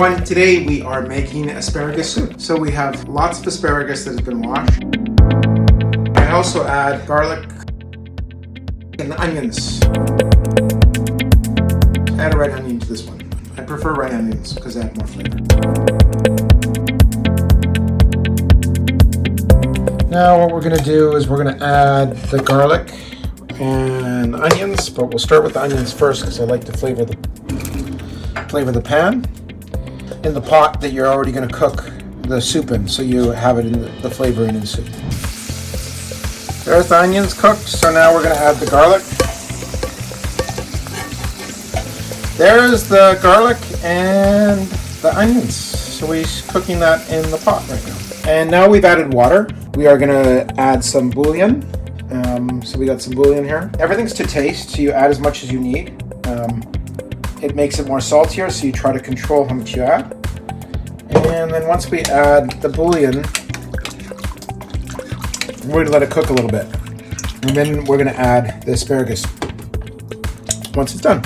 everyone, today we are making asparagus soup. So we have lots of asparagus that has been washed. I also add garlic and onions. Add a red onion to this one. I prefer red onions because they add more flavor. Now what we're going to do is we're going to add the garlic and onions, but we'll start with the onions first because I like to flavor the pan in the pot that you're already going to cook the soup in, so you have it in the flavor in the soup. There's the onions cooked, so now we're going to add the garlic. There's the garlic and the onions. So we're cooking that in the pot right now. And now we've added water. We are going to add some bouillon. So we got some bouillon here. Everything's to taste, so you add as much as you need. It makes it more saltier, so you try to control how much you add. And then once we add the bouillon, we're going to let it cook a little bit. And then we're going to add the asparagus once it's done.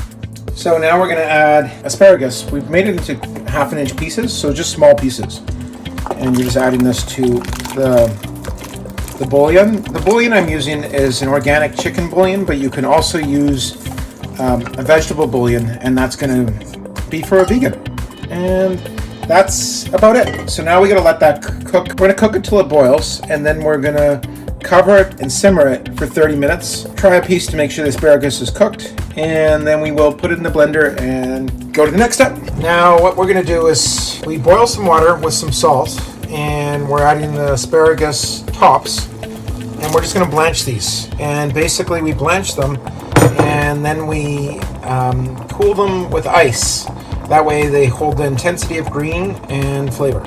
So now we're going to add asparagus. We've made it into 1/2 inch pieces, so just small pieces. And you're just adding this to the bouillon. The bouillon I'm using is an organic chicken bouillon, but you can also use a vegetable bouillon, and that's going to be for a vegan. And that's about it. So now we got to let that cook. We're going to cook it till it boils, and then we're going to cover it and simmer it for 30 minutes. Try a piece to make sure the asparagus is cooked, and then we will put it in the blender and go to the next step. Now what we're going to do is we boil some water with some salt, and we're adding the asparagus tops, and we're just going to blanch these. And basically we blanch them, and then we cool them with ice. That way they hold the intensity of green and flavor.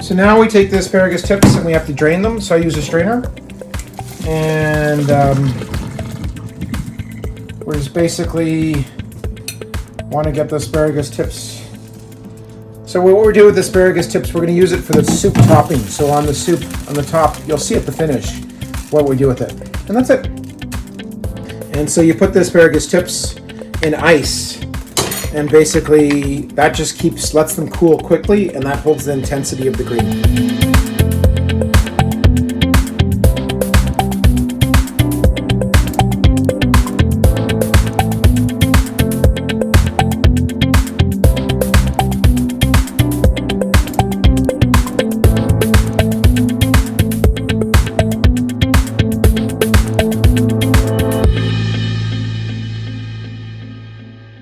So now we take the asparagus tips and we have to drain them. So I use a strainer. And we're just basically want to get the asparagus tips. So what we're doing with the asparagus tips, we're going to use it for the soup topping. So on the soup, on the top, you'll see at the finish what we do with it. And that's it. And so you put the asparagus tips in ice, and basically that just lets them cool quickly, and that holds the intensity of the green.